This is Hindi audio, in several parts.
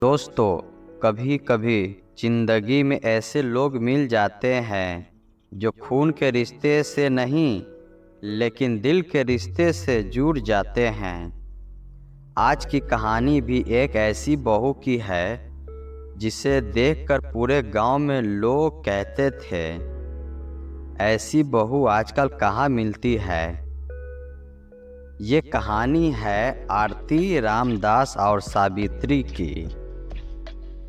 दोस्तों, कभी कभी जिंदगी में ऐसे लोग मिल जाते हैं जो खून के रिश्ते से नहीं लेकिन दिल के रिश्ते से जुड़ जाते हैं। आज की कहानी भी एक ऐसी बहू की है जिसे देखकर पूरे गांव में लोग कहते थे, ऐसी बहू आजकल कहाँ मिलती है। ये कहानी है आरती, रामदास और सावित्री की।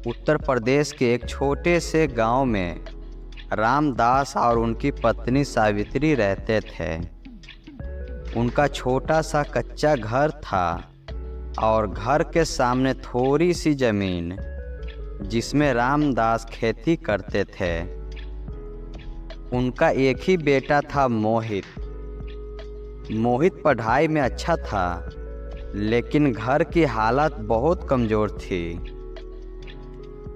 उत्तर प्रदेश के एक छोटे से गांव में रामदास और उनकी पत्नी सावित्री रहते थे। उनका छोटा सा कच्चा घर था और घर के सामने थोड़ी सी जमीन जिसमें रामदास खेती करते थे। उनका एक ही बेटा था, मोहित। मोहित पढ़ाई में अच्छा था लेकिन घर की हालत बहुत कमज़ोर थी।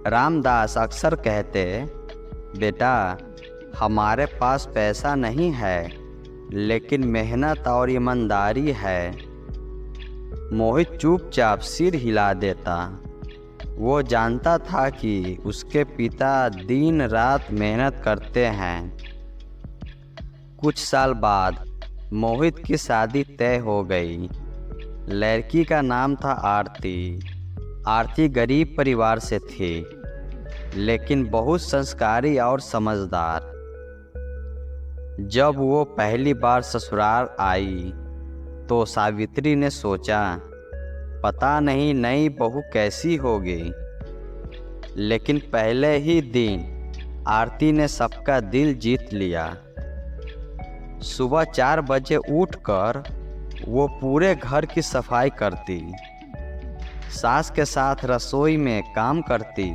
रामदास अक्सर कहते, बेटा, हमारे पास पैसा नहीं है लेकिन मेहनत और ईमानदारी है। मोहित चुपचाप सिर हिला देता। वो जानता था कि उसके पिता दिन रात मेहनत करते हैं। कुछ साल बाद मोहित की शादी तय हो गई। लड़की का नाम था आरती। आरती गरीब परिवार से थी लेकिन बहुत संस्कारी और समझदार। जब वो पहली बार ससुराल आई तो सावित्री ने सोचा, पता नहीं नई बहू कैसी होगी। लेकिन पहले ही दिन आरती ने सबका दिल जीत लिया। सुबह 4 बजे उठकर वो पूरे घर की सफाई करती, सास के साथ रसोई में काम करती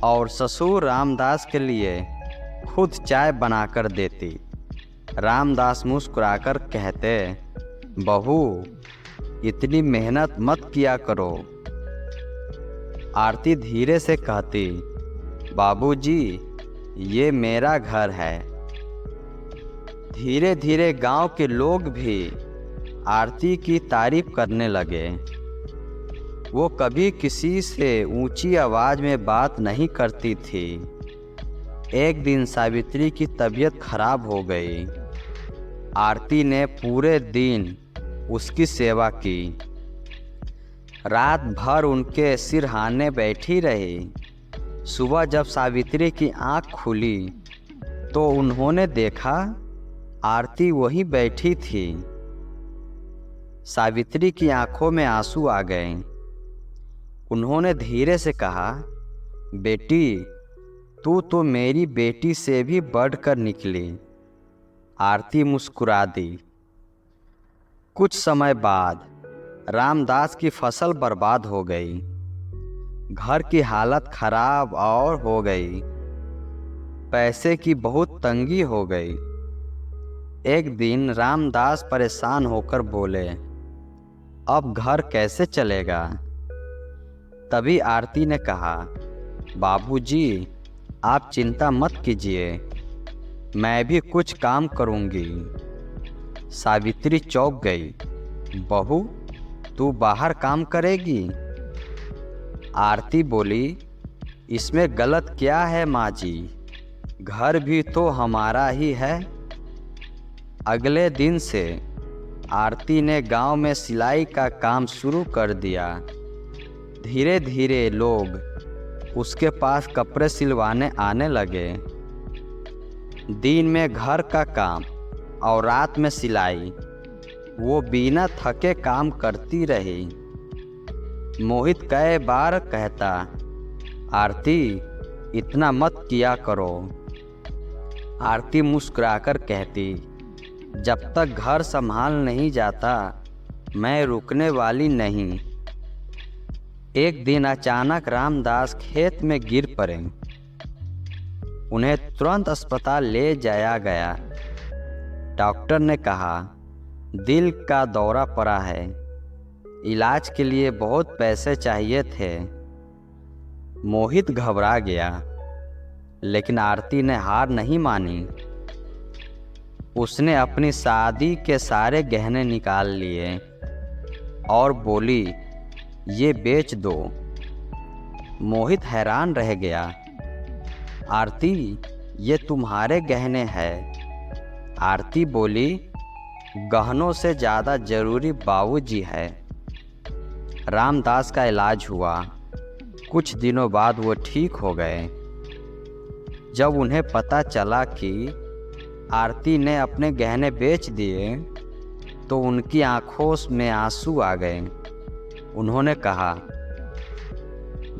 और ससुर रामदास के लिए खुद चाय बनाकर देती। रामदास मुस्कुराकर कहते, बहू, इतनी मेहनत मत किया करो। आरती धीरे से कहती, बाबूजी, ये मेरा घर है। धीरे धीरे गांव के लोग भी आरती की तारीफ करने लगे। वो कभी किसी से ऊंची आवाज़ में बात नहीं करती थी। एक दिन सावित्री की तबीयत खराब हो गई। आरती ने पूरे दिन उसकी सेवा की। रात भर उनके सिरहाने बैठी रही। सुबह जब सावित्री की आंख खुली तो उन्होंने देखा आरती वहीं बैठी थी। सावित्री की आंखों में आंसू आ गए। उन्होंने धीरे से कहा, बेटी, तू तो मेरी बेटी से भी बढ़कर निकली। आरती मुस्कुरा दी। कुछ समय बाद रामदास की फसल बर्बाद हो गई। घर की हालत खराब और हो गई। पैसे की बहुत तंगी हो गई। एक दिन रामदास परेशान होकर बोले, अब घर कैसे चलेगा। तभी आरती ने कहा, बाबूजी, आप चिंता मत कीजिए, मैं भी कुछ काम करूंगी। सावित्री चौंक गई। बहू, तू बाहर काम करेगी। आरती बोली, इसमें गलत क्या है माँ जी, घर भी तो हमारा ही है। अगले दिन से आरती ने गांव में सिलाई का काम शुरू कर दिया। धीरे धीरे लोग उसके पास कपड़े सिलवाने आने लगे। दिन में घर का काम और रात में सिलाई। वो बिना थके काम करती रही। मोहित कई बार कहता, आरती, इतना मत किया करो। आरती मुस्कुराकर कहती, जब तक घर संभाल नहीं जाता मैं रुकने वाली नहीं। एक दिन अचानक रामदास खेत में गिर पड़े। उन्हें तुरंत अस्पताल ले जाया गया। डॉक्टर ने कहा, दिल का दौरा पड़ा है, इलाज के लिए बहुत पैसे चाहिए थे। मोहित घबरा गया लेकिन आरती ने हार नहीं मानी। उसने अपनी शादी के सारे गहने निकाल लिए और बोली, ये बेच दो, मोहित हैरान रह गया। आरती, ये तुम्हारे गहने हैं। आरती बोली, गहनों से ज़्यादा जरूरी बाबूजी है। रामदास का इलाज हुआ। कुछ दिनों बाद वो ठीक हो गए। जब उन्हें पता चला कि आरती ने अपने गहने बेच दिए तो उनकी आंखों में आंसू आ गए। उन्होंने कहा,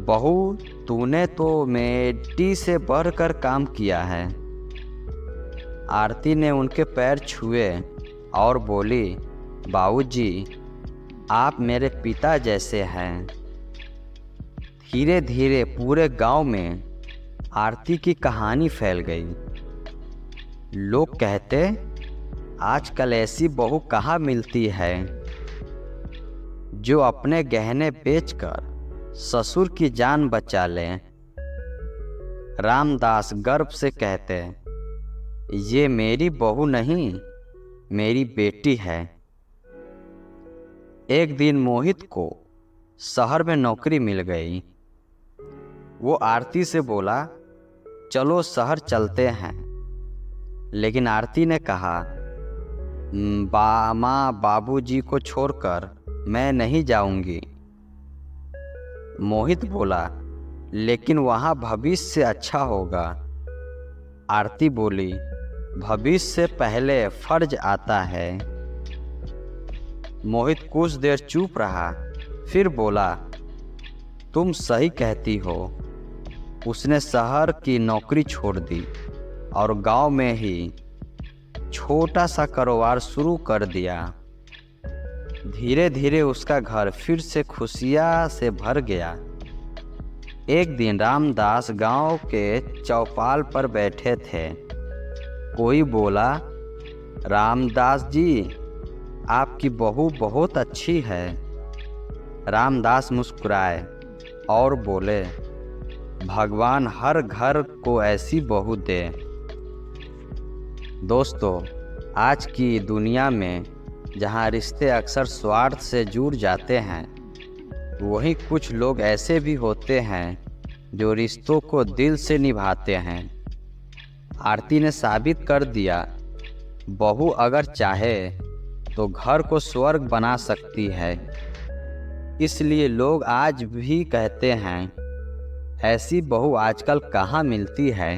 बहू, तूने तो बेटी से बढ़कर काम किया है। आरती ने उनके पैर छुए और बोली, बाबूजी, आप मेरे पिता जैसे हैं। धीरे धीरे पूरे गांव में आरती की कहानी फैल गई। लोग कहते, आजकल ऐसी बहू कहाँ मिलती है जो अपने गहने बेचकर ससुर की जान बचा ले। रामदास गर्व से कहते, ये मेरी बहू नहीं, मेरी बेटी है। एक दिन मोहित को शहर में नौकरी मिल गई। वो आरती से बोला, चलो शहर चलते हैं। लेकिन आरती ने कहा, माँ बाबूजी को छोड़कर मैं नहीं जाऊंगी। मोहित बोला, लेकिन वहाँ भविष्य अच्छा होगा। आरती बोली, भविष्य से पहले फर्ज आता है। मोहित कुछ देर चुप रहा, फिर बोला, तुम सही कहती हो। उसने शहर की नौकरी छोड़ दी और गांव में ही छोटा सा कारोबार शुरू कर दिया। धीरे धीरे उसका घर फिर से खुशियाँ से भर गया। एक दिन रामदास गांव के चौपाल पर बैठे थे। कोई बोला, रामदास जी, आपकी बहू बहुत अच्छी है। रामदास मुस्कुराए और बोले, भगवान हर घर को ऐसी बहू दे। दोस्तों, आज की दुनिया में जहां रिश्ते अक्सर स्वार्थ से जुड़ जाते हैं, वहीं कुछ लोग ऐसे भी होते हैं जो रिश्तों को दिल से निभाते हैं। आरती ने साबित कर दिया, बहू अगर चाहे तो घर को स्वर्ग बना सकती है। इसलिए लोग आज भी कहते हैं, ऐसी बहू आजकल कहाँ मिलती है।